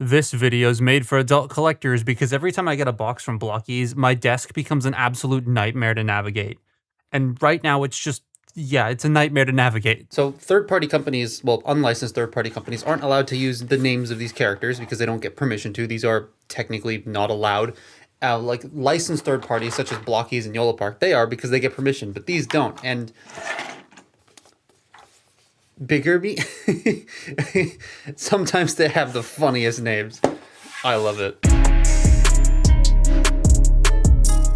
This video is made for adult collectors because every time I get a box from Blockies, my desk becomes an absolute nightmare to navigate. And right now it's just, yeah, it's a nightmare to navigate. So third-party companies, well, unlicensed third-party companies aren't allowed to use the names of these characters because they don't get permission to. These are technically not allowed. Like licensed third parties such as Blockies and YOLO Park, they are because they get permission, but these don't. And BiggerMee, sometimes they have the funniest names. I love it.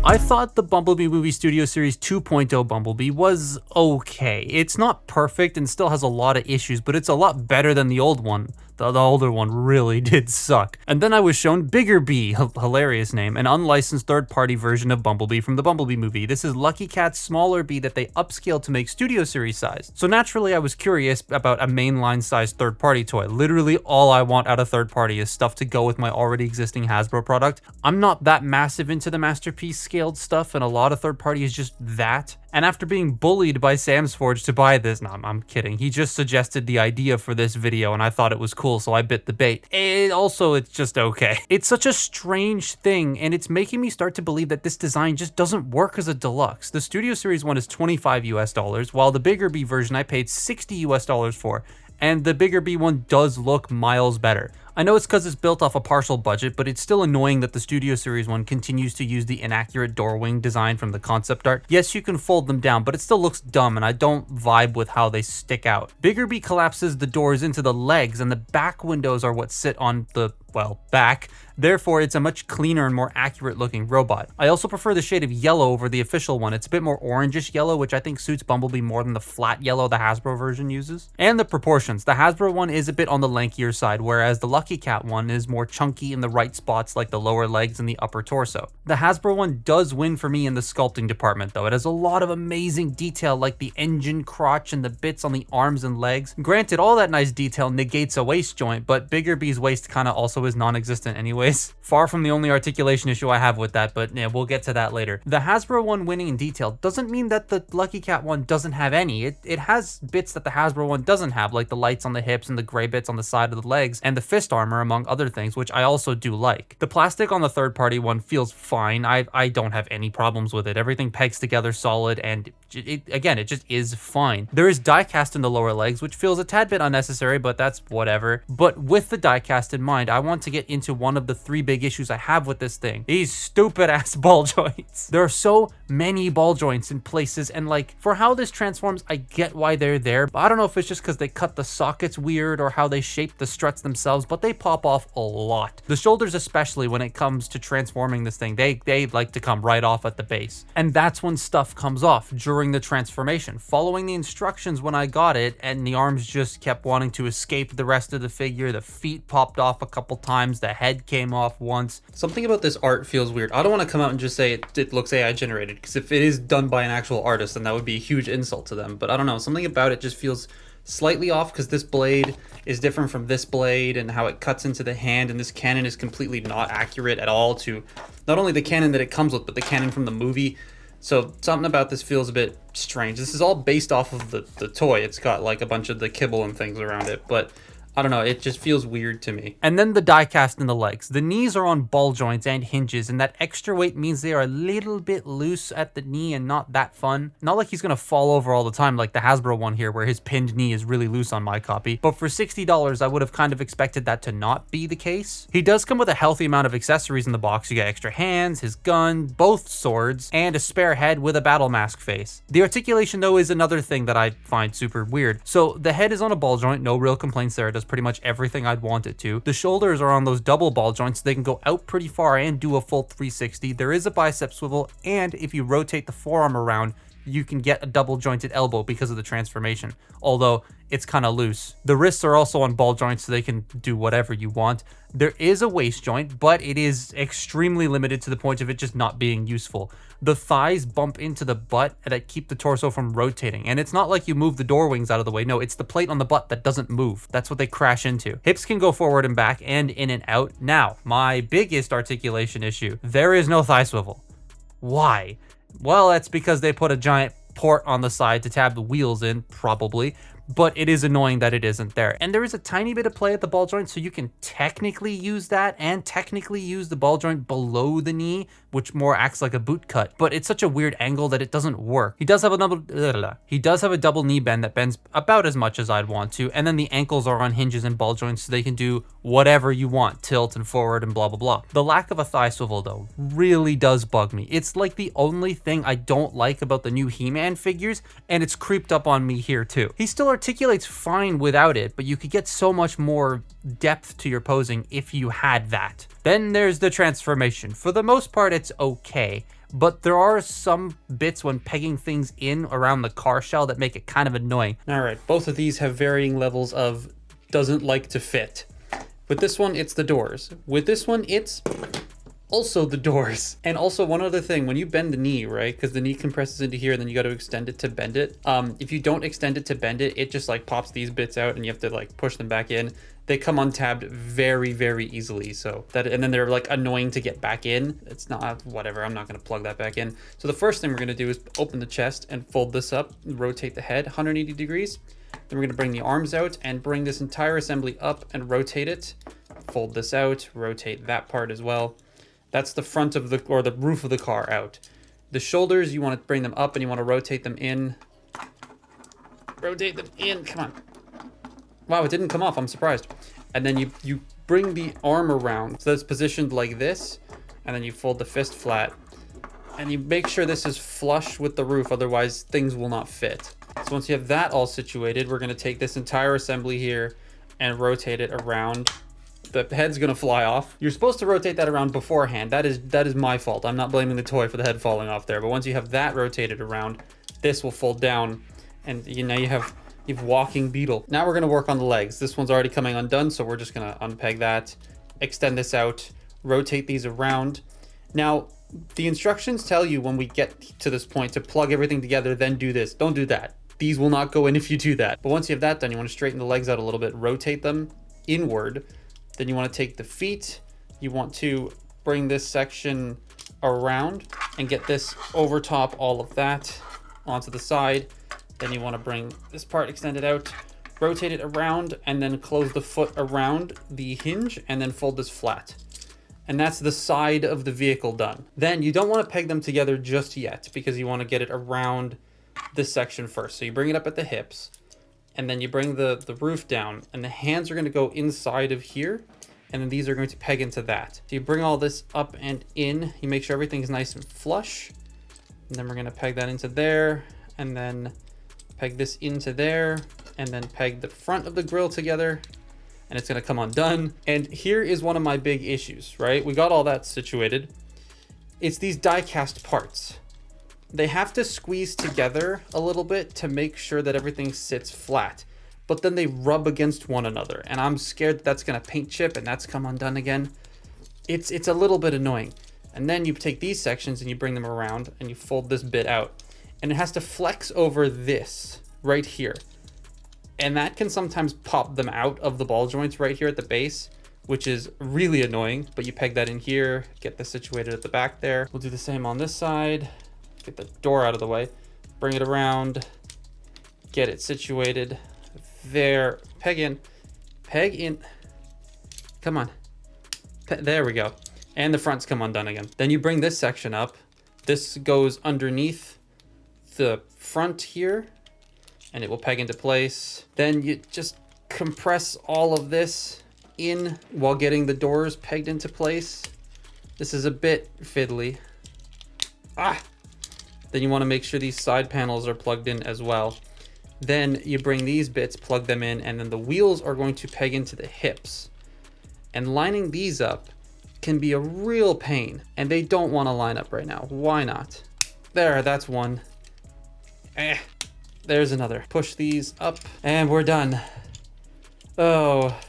I thought the Bumblebee Movie Studio Series 2.0 Bumblebee was okay. It's not perfect and still has a lot of issues, but it's a lot better than the old one. The older one really did suck. And then I was shown BiggerBee, hilarious name, an unlicensed third-party version of Bumblebee from the Bumblebee movie. This is Lucky Cat's smaller bee that they upscaled to make Studio Series size. So naturally I was curious about a mainline sized third-party toy. Literally all I want out of third-party is stuff to go with my already existing Hasbro product. I'm not that massive into the Masterpiece scaled stuff, and a lot of third-party is just that. And after being bullied by Sam's Forge to buy this, no, I'm kidding. He just suggested the idea for this video and I thought it was cool, so I bit the bait. It's just okay. It's such a strange thing, and it's making me start to believe that this design just doesn't work as a deluxe. The Studio Series one is $25 US, while the BiggerBee version I paid $60 US for, and the BiggerBee one does look miles better. I know it's because it's built off a partial budget, but it's still annoying that the Studio Series one continues to use the inaccurate door wing design from the concept art. Yes, you can fold them down, but it still looks dumb and I don't vibe with how they stick out. BiggerBee collapses the doors into the legs, and the back windows are what sit on the, well, back. Therefore, it's a much cleaner and more accurate looking robot. I also prefer the shade of yellow over the official one. It's a bit more orangish yellow, which I think suits Bumblebee more than the flat yellow the Hasbro version uses. And the proportions. The Hasbro one is a bit on the lankier side, whereas the Lucky Cat one is more chunky in the right spots like the lower legs and the upper torso. The Hasbro one does win for me in the sculpting department though. It has a lot of amazing detail like the engine crotch and the bits on the arms and legs. Granted, all that nice detail negates a waist joint, but BiggerBee's waist kinda also is non-existent anyways. Far from the only articulation issue I have with that, but yeah, we'll get to that later. The Hasbro one winning in detail doesn't mean that the Lucky Cat one doesn't have any. It has bits that the Hasbro one doesn't have, like the lights on the hips and the gray bits on the side of the legs and the fist armor, among other things, which I also do like. The plastic on the third party one feels fine. I don't have any problems with it. Everything pegs together solid, and it just is fine. There is die cast in the lower legs, which feels a tad bit unnecessary, but that's whatever. But with the die cast in mind, I want to get into one of the three big issues I have with this thing. These stupid ass ball joints. There are so many ball joints in places, and like, for how this transforms, I get why they're there, but I don't know if it's just because they cut the sockets weird or how they shape the struts themselves, but they pop off a lot. The shoulders, especially when it comes to transforming this thing, they like to come right off at the base. And that's when stuff comes off during the transformation. Following the instructions when I got it, and the arms just kept wanting to escape the rest of the figure, the feet popped off a couple times, the head came off once. Something about this art feels weird. I don't want to come out and just say it looks AI generated, because if it is done by an actual artist, then that would be a huge insult to them. But I don't know, something about it just feels slightly off, because this blade is different from this blade and how it cuts into the hand, and this cannon is completely not accurate at all to not only the cannon that it comes with, but the cannon from the movie. So something about this feels a bit strange. This is all based off of the toy. It's got like a bunch of the kibble and things around it, but I don't know, it just feels weird to me. And then the die cast in the legs. The knees are on ball joints and hinges, and that extra weight means they are a little bit loose at the knee and not that fun. Not like he's gonna fall over all the time like the Hasbro one here, where his pinned knee is really loose on my copy, but for $60 I would have kind of expected that to not be the case. He does come with a healthy amount of accessories in the box. You get extra hands, his gun, both swords, and a spare head with a battle mask face. The articulation though is another thing that I find super weird. So the head is on a ball joint, no real complaints there. It does pretty much everything I'd want it to. The shoulders are on those double ball joints, so they can go out pretty far and do a full 360. There is a bicep swivel, and if you rotate the forearm around, you can get a double jointed elbow because of the transformation, although it's kind of loose. The wrists are also on ball joints, so they can do whatever you want. There is a waist joint, but it is extremely limited to the point of it just not being useful. The thighs bump into the butt that keep the torso from rotating, and it's not like you move the door wings out of the way. No, it's the plate on the butt that doesn't move. That's what they crash into. Hips can go forward and back and in and out. Now, my biggest articulation issue, there is no thigh swivel. Why? Well, that's because they put a giant port on the side to tab the wheels in, probably. but it is annoying that it isn't there. And there is a tiny bit of play at the ball joint, so you can technically use that and technically use the ball joint below the knee, which more acts like a boot cut, but it's such a weird angle that it doesn't work. He does have a double knee bend that bends about as much as I'd want to, and then the ankles are on hinges and ball joints, so they can do whatever you want, tilt and forward and blah blah blah. The lack of a thigh swivel though really does bug me. It's like the only thing I don't like about the new He-Man figures, and it's creeped up on me here too. He still articulates fine without it, but you could get so much more depth to your posing if you had that. Then there's the transformation. For the most part, it's okay, but there are some bits when pegging things in around the car shell that make it kind of annoying. All right, both of these have varying levels of doesn't like to fit. With this one, it's the doors. With this one, it's also the doors. And also one other thing, when you bend the knee, right, because the knee compresses into here and then you got to extend it to bend it. If you don't extend it to bend it, it just like pops these bits out and you have to like push them back in. They come untabbed very, very easily. So that, and then they're like annoying to get back in. It's not, whatever, I'm not going to plug that back in. So the first thing we're going to do is open the chest and fold this up, rotate the head 180 degrees. Then we're going to bring the arms out and bring this entire assembly up and rotate it. Fold this out, rotate that part as well. That's the front of the, or the roof of the car out. The shoulders, you want to bring them up and you want to rotate them in. Rotate them in, come on. Wow, it didn't come off, I'm surprised. And then you bring the arm around, so it's positioned like this, and then you fold the fist flat. And you make sure this is flush with the roof, otherwise things will not fit. So once you have that all situated, we're gonna take this entire assembly here and rotate it around. The head's gonna fly off. You're supposed to rotate that around beforehand. That is my fault. I'm not blaming the toy for the head falling off there. But once you have that rotated around, this will fold down, and you've walking beetle. Now we're gonna work on the legs. This one's already coming undone, so we're just gonna unpeg that, extend this out, rotate these around. Now, the instructions tell you when we get to this point to plug everything together, then do this. Don't do that. These will not go in if you do that. But once you have that done, you want to straighten the legs out a little bit, rotate them inward. Then you want to take the feet, you want to bring this section around and get this over top all of that onto the side. Then you want to bring this part extended out, rotate it around, and then close the foot around the hinge and then fold this flat. And that's the side of the vehicle done. Then you don't want to peg them together just yet because you want to get it around this section first. So you bring it up at the hips, and then you bring the roof down, and the hands are going to go inside of here, and then these are going to peg into that. So you bring all this up and in, you make sure everything is nice and flush, and then we're going to peg that into there, and then peg this into there, and then peg the front of the grill together, and it's going to come undone. And here is one of my big issues, right? We got all that situated. It's these die cast parts. They have to squeeze together a little bit to make sure that everything sits flat, but then they rub against one another, and I'm scared that that's going to paint chip and that's come undone again. It's a little bit annoying. And then you take these sections and you bring them around and you fold this bit out, and it has to flex over this right here. And that can sometimes pop them out of the ball joints right here at the base, which is really annoying, but you peg that in here, get this situated at the back there. We'll do the same on this side. Get the door out of the way, bring it around, get it situated there, peg in, come on, there we go. And the fronts come undone again. Then you bring this section up, this goes underneath the front here, and it will peg into place. Then you just compress all of this in while getting the doors pegged into place. This is a bit fiddly. Then you want to make sure these side panels are plugged in as well. Then you bring these bits, plug them in, and then the wheels are going to peg into the hips. And lining these up can be a real pain, and they don't want to line up right now. Why not? There, that's one. There's another. Push these up, and we're done. Oh,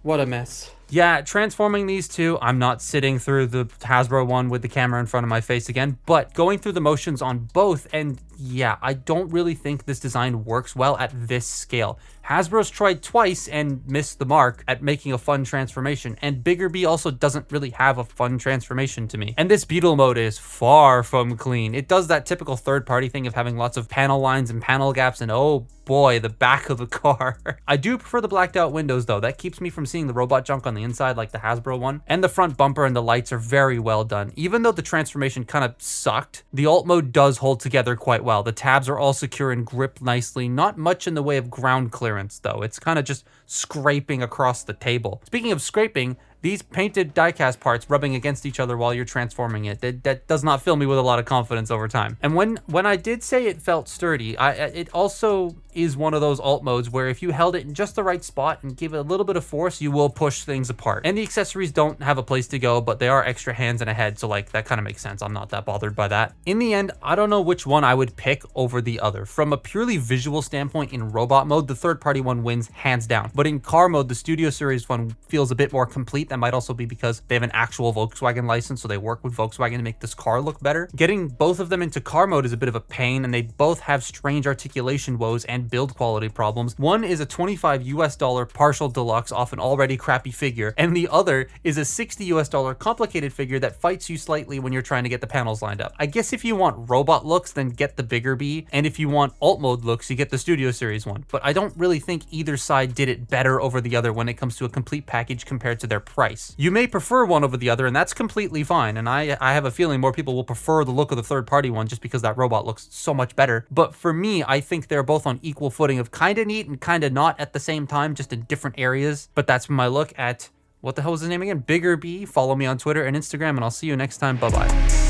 what a mess. Yeah, transforming these two, I'm not sitting through the Hasbro one with the camera in front of my face again, but going through the motions on both and yeah, I don't really think this design works well at this scale. Hasbro's tried twice and missed the mark at making a fun transformation, and BiggerMee also doesn't really have a fun transformation to me. And this Beetle mode is far from clean. It does that typical third-party thing of having lots of panel lines and panel gaps, and oh boy, the back of the car. I do prefer the blacked out windows though. That keeps me from seeing the robot junk on the inside like the Hasbro one. And the front bumper and the lights are very well done. Even though the transformation kind of sucked, the alt mode does hold together quite well. The tabs are all secure and grip nicely. Not much in the way of ground clearance though. It's kind of just scraping across the table. Speaking of scraping, these painted diecast parts rubbing against each other while you're transforming it, that does not fill me with a lot of confidence over time. And when I did say it felt sturdy, it also is one of those alt modes where if you held it in just the right spot and give it a little bit of force, you will push things apart. And the accessories don't have a place to go, but they are extra hands and a head, so like that kind of makes sense. I'm not that bothered by that. In the end, I don't know which one I would pick over the other. From a purely visual standpoint, in robot mode, the third-party one wins hands down. But in car mode, the Studio Series one feels a bit more complete. That might also be because they have an actual Volkswagen license, so they work with Volkswagen to make this car look better. Getting both of them into car mode is a bit of a pain, and they both have strange articulation woes and build quality problems. One is a $25 US partial deluxe off an already crappy figure, and the other is a $60 US complicated figure that fights you slightly when you're trying to get the panels lined up. I guess if you want robot looks, then get the BiggerMee, and if you want alt mode looks, you get the Studio Series one. But I don't really think either side did it better over the other when it comes to a complete package compared to their price. You may prefer one over the other, and that's completely fine, and I have a feeling more people will prefer the look of the third-party one just because that robot looks so much better. But for me, I think they're both on equal footing of kinda neat and kinda not at the same time, just in different areas. But that's my look at, what the hell was his name again? BiggerMee. Follow me on Twitter and Instagram, and I'll see you next time. Bye-bye.